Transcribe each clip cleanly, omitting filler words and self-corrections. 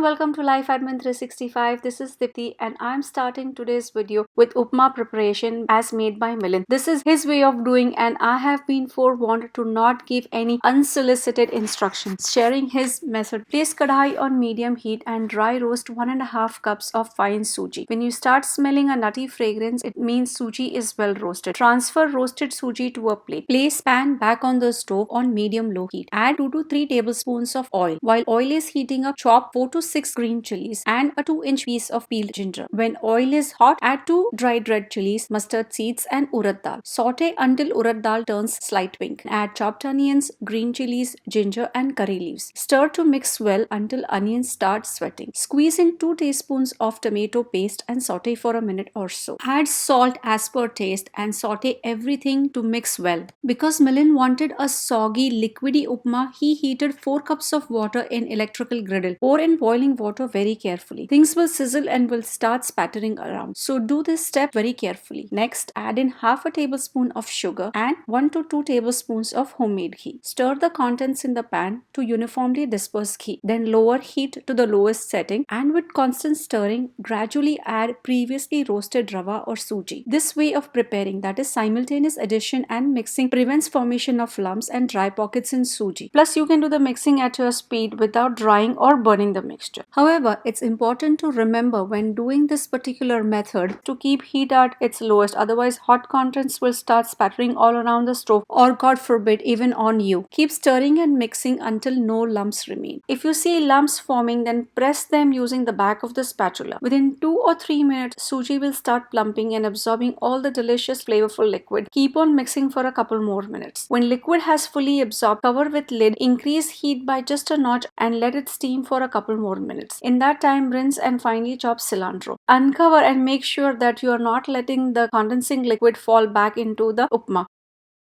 welcome to Life Admin 365. This is Dipty and I'm starting today's video with Upma preparation as made by Milind. This is his way of doing and I have been forewarned to not give any unsolicited instructions. Sharing his method. Place kadhai on medium heat and dry roast 1.5 cups of fine suji. When you start smelling a nutty fragrance, it means suji is well roasted. Transfer roasted suji to a plate. Place pan back on the stove on medium-low heat. Add 2 to 3 tablespoons of oil. While oil is heating up, chop 4 to 6 green chilies and a 2-inch piece of peeled ginger. When oil is hot, add 2 dried red chilies, mustard seeds and urad dal. Saute until urad dal turns slight pink. Add chopped onions, green chilies, ginger and curry leaves. Stir to mix well until onions start sweating. Squeeze in 2 teaspoons of tomato paste and saute for a minute or so. Add salt as per taste and saute everything to mix well. Because Milind wanted a soggy, liquidy upma, he heated 4 cups of water in electrical griddle. Pour in boiling water very carefully. Things will sizzle and will start spattering around. So do this step very carefully. Next, add in half a tablespoon of sugar and 1 to 2 tablespoons of homemade ghee. Stir the contents in the pan to uniformly disperse ghee. Then lower heat to the lowest setting and with constant stirring, gradually add previously roasted rava or suji. This way of preparing, that is simultaneous addition and mixing, prevents formation of lumps and dry pockets in suji. Plus, you can do the mixing at your speed without drying or burning the mixture. However, it's important to remember when doing this particular method to keep heat at its lowest, otherwise hot contents will start spattering all around the stove or God forbid even on you. Keep stirring and mixing until no lumps remain. If you see lumps forming, then press them using the back of the spatula. Within 2 or 3 minutes, suji will start plumping and absorbing all the delicious flavorful liquid. Keep on mixing for a couple more minutes. When liquid has fully absorbed, cover with lid, increase heat by just a notch and let it steam for a couple more minutes. In that time, rinse and finely chop cilantro. Uncover and make sure that you are not letting the condensing liquid fall back into the upma.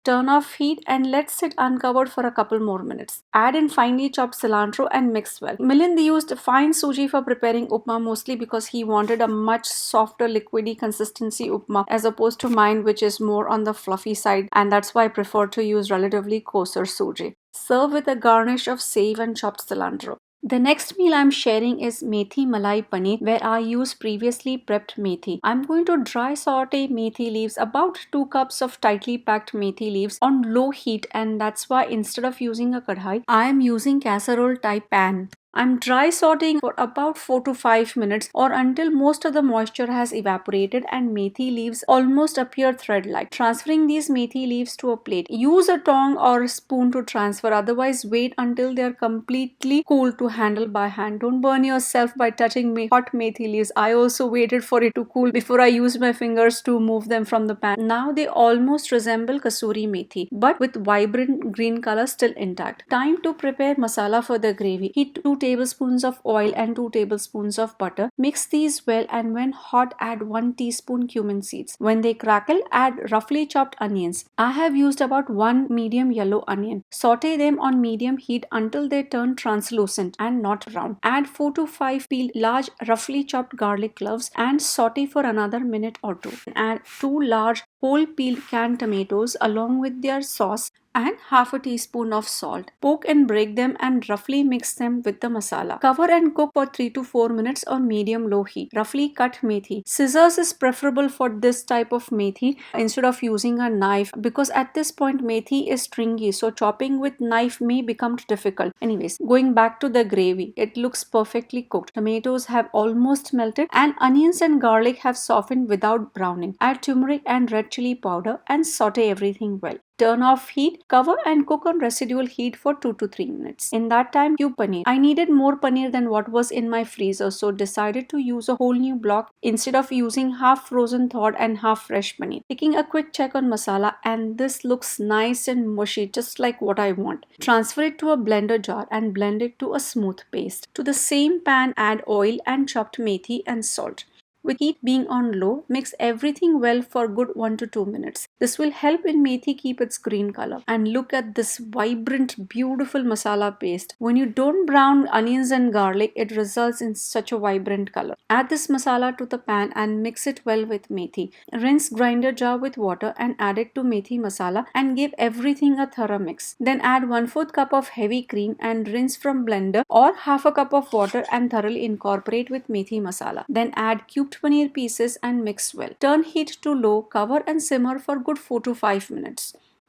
Turn off heat and let sit uncovered for a couple more minutes. Add in finely chopped cilantro and mix well. Milind used fine suji for preparing upma mostly because he wanted a much softer liquidy consistency upma as opposed to mine, which is more on the fluffy side, and that's why I prefer to use relatively coarser suji. Serve with a garnish of sage and chopped cilantro. The next meal I'm sharing is Methi Malai Paneer, where I used previously prepped methi. I'm going to dry saute methi leaves, about 2 cups of tightly packed methi leaves on low heat, and that's why instead of using a kadhai, I am using casserole type pan. I'm dry sauteing for about 4 to 5 minutes or until most of the moisture has evaporated and methi leaves almost appear thread-like. Transferring these methi leaves to a plate. Use a tong or a spoon to transfer, otherwise wait until they are completely cool to handle by hand. Don't burn yourself by touching hot methi leaves. I also waited for it to cool before I used my fingers to move them from the pan. Now they almost resemble kasuri methi but with vibrant green color still intact. Time to prepare masala for the gravy. Heat 2 tablespoons of oil and 2 tablespoons of butter. Mix these well and when hot add 1 teaspoon cumin seeds. When they crackle, add roughly chopped onions. I have used about 1 medium yellow onion. Saute them on medium heat until they turn translucent and not brown. Add 4 to 5 peeled large roughly chopped garlic cloves and saute for another minute or 2. Add 2 large whole peeled canned tomatoes along with their sauce and half a teaspoon of salt. Poke and break them and roughly mix them with the masala. Cover and cook for 3 to 4 minutes on medium-low heat. Roughly cut methi. Scissors is preferable for this type of methi instead of using a knife because at this point methi is stringy, so chopping with knife may become difficult. Anyways, going back to the gravy, it looks perfectly cooked. Tomatoes have almost melted and onions and garlic have softened without browning. Add turmeric and red chili powder and saute everything well. Turn off heat, cover and cook on residual heat for 2 to 3 minutes. In that time, cube paneer. I needed more paneer than what was in my freezer, so decided to use a whole new block instead of using half frozen thawed and half fresh paneer. Taking a quick check on masala and this looks nice and mushy, just like what I want. Transfer it to a blender jar and blend it to a smooth paste. To the same pan, add oil and chopped methi and salt. With heat being on low, mix everything well for good 1 to 2 minutes. This will help in methi keep its green color. And look at this vibrant, beautiful masala paste. When you don't brown onions and garlic, it results in such a vibrant color. Add this masala to the pan and mix it well with methi. Rinse grinder jar with water and add it to methi masala and give everything a thorough mix. Then add 1/4 cup of heavy cream and rinse from blender or half a cup of water and thoroughly incorporate with methi masala. Then add cubed paneer pieces and mix well. Turn heat to low, cover and simmer for good 4 to 5 minutes.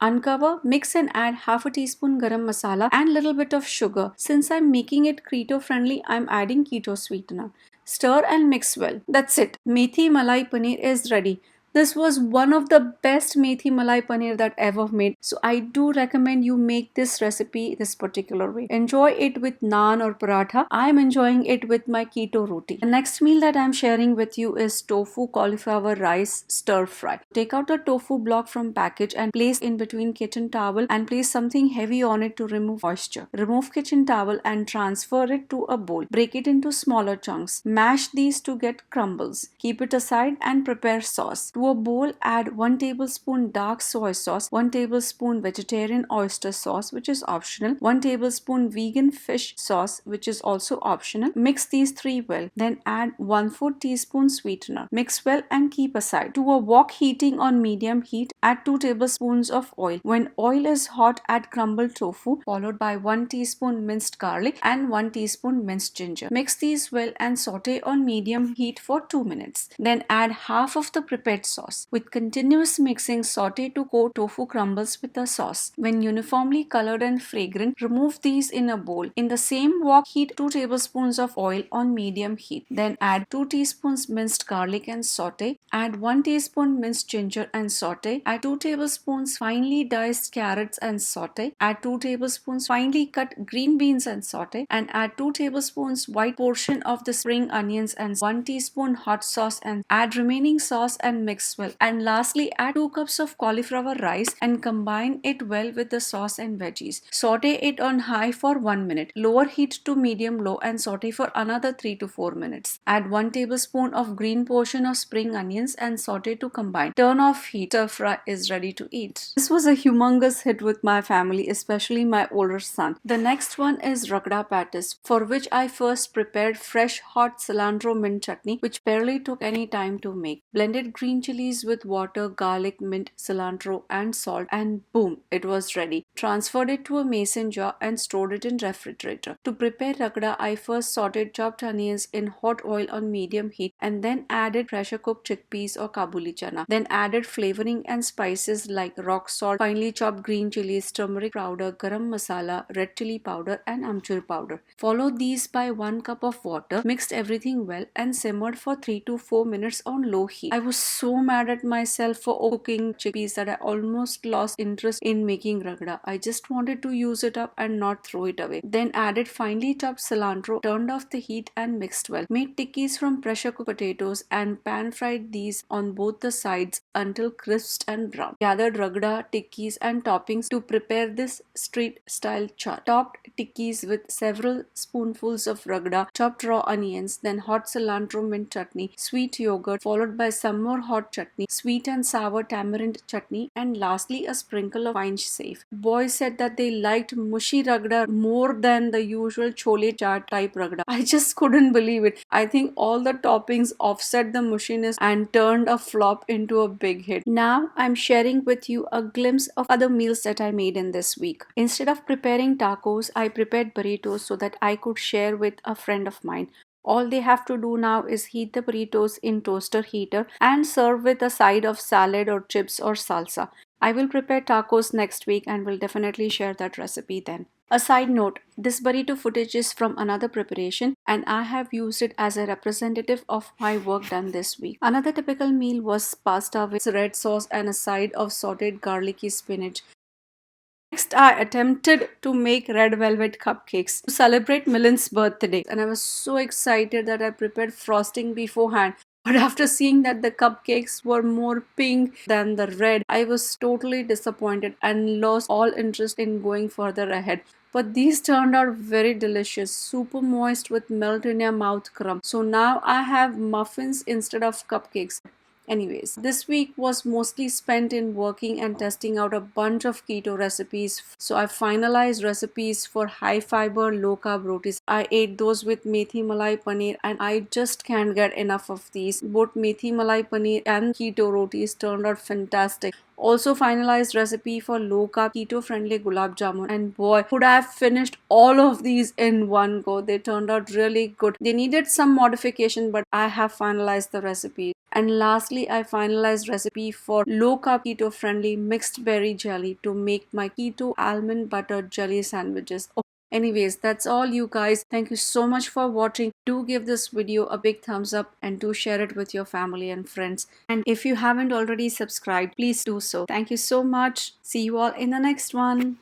Uncover, mix and add half a teaspoon garam masala and little bit of sugar. Since I'm making it keto friendly, I'm adding keto sweetener. Stir and mix well. That's it. Methi Malai Paneer is ready. This was one of the best Methi Malai Paneer that ever made. So I do recommend you make this recipe this particular way. Enjoy it with naan or paratha. I am enjoying it with my keto roti. The next meal that I am sharing with you is tofu cauliflower rice stir fry. Take out the tofu block from package and place in between kitchen towel and place something heavy on it to remove moisture. Remove kitchen towel and transfer it to a bowl. Break it into smaller chunks. Mash these to get crumbles. Keep it aside and prepare sauce. To a bowl, add 1 tablespoon dark soy sauce, 1 tablespoon vegetarian oyster sauce, which is optional, 1 tablespoon vegan fish sauce, which is also optional. Mix these three well. Then add 1/4 teaspoon sweetener. Mix well and keep aside. To a wok heating on medium heat, add 2 tablespoons of oil. When oil is hot, add crumbled tofu, followed by 1 teaspoon minced garlic and 1 teaspoon minced ginger. Mix these well and saute on medium heat for 2 minutes. Then add half of the prepared sauce. With continuous mixing, saute to coat tofu crumbles with the sauce. When uniformly colored and fragrant, remove these in a bowl. In the same wok, heat 2 tablespoons of oil on medium heat. Then add 2 teaspoons minced garlic and saute. Add 1 teaspoon minced ginger and saute. Add 2 tablespoons finely diced carrots and saute. Add 2 tablespoons finely cut green beans and saute. And add 2 tablespoons white portion of the spring onions and 1 teaspoon hot sauce and add remaining sauce and mix well. And lastly, add 2 cups of cauliflower rice and combine it well with the sauce and veggies. Saute it on high for 1 minute. Lower heat to medium low and saute for another 3 to 4 minutes. Add 1 tablespoon of green portion of spring onions and saute to combine. Turn off heat. Stir fry is ready to eat. This was a humongous hit with my family, especially my older son. The next one is Ragda Pattis, for which I first prepared fresh hot cilantro mint chutney, which barely took any time to make. Blended green chilies with water, garlic, mint, cilantro and salt, and boom, it was ready. Transferred it to a mason jar and stored it in refrigerator. To prepare ragda, I first sauteed chopped onions in hot oil on medium heat and then added pressure cooked chickpeas or kabuli chana. Then added flavoring and spices like rock salt, finely chopped green chilies, turmeric powder, garam masala, red chili powder and amchur powder. Followed these by 1 cup of water, mixed everything well and simmered for 3 to 4 minutes on low heat. I was so mad at myself for cooking chickpeas that I almost lost interest in making ragda. I just wanted to use it up and not throw it away. Then added finely chopped cilantro, turned off the heat and mixed well. Made tikkis from pressure cooked potatoes and pan fried these on both the sides until crisped and brown. Gathered ragda, tikkis and toppings to prepare this street style chaat. Topped tikkis with several spoonfuls of ragda, chopped raw onions, then hot cilantro mint chutney, sweet yogurt, followed by some more hot chutney, sweet and sour tamarind chutney, and lastly a sprinkle of fine save. Boys said that they liked mushy ragda more than the usual chole chaat type ragda. I just couldn't believe it. I think all the toppings offset the mushiness and turned a flop into a big hit. Now I'm sharing with you a glimpse of other meals that I made in this week. Instead of preparing tacos, I prepared burritos so that I could share with a friend of mine. All they have to do now is heat the burritos in toaster heater and serve with a side of salad or chips or salsa. I will prepare tacos next week and will definitely share that recipe then. A side note, this burrito footage is from another preparation and I have used it as a representative of my work done this week. Another typical meal was pasta with red sauce and a side of sauteed garlicky spinach. Next, I attempted to make red velvet cupcakes to celebrate Milan's birthday, and I was so excited that I prepared frosting beforehand. But after seeing that the cupcakes were more pink than the red, I was totally disappointed and lost all interest in going further ahead. But these turned out very delicious, super moist with melt in your mouth crumb. So now I have muffins instead of cupcakes. Anyways, this week was mostly spent in working and testing out a bunch of keto recipes. So I finalized recipes for high fiber, low carb rotis. I ate those with Methi Malai Paneer and I just can't get enough of these. Both Methi Malai Paneer and keto rotis turned out fantastic. Also finalized recipe for low carb keto friendly gulab jamun, and boy, could I have finished all of these in one go. They turned out really good. They needed some modification, but I have finalized the recipe. And lastly, I finalized recipe for low carb keto friendly mixed berry jelly to make my keto almond butter jelly sandwiches. Anyways, that's all you guys. Thank you so much for watching. Do give this video a big thumbs up and do share it with your family and friends. And if you haven't already subscribed, please do so. Thank you so much. See you all in the next one.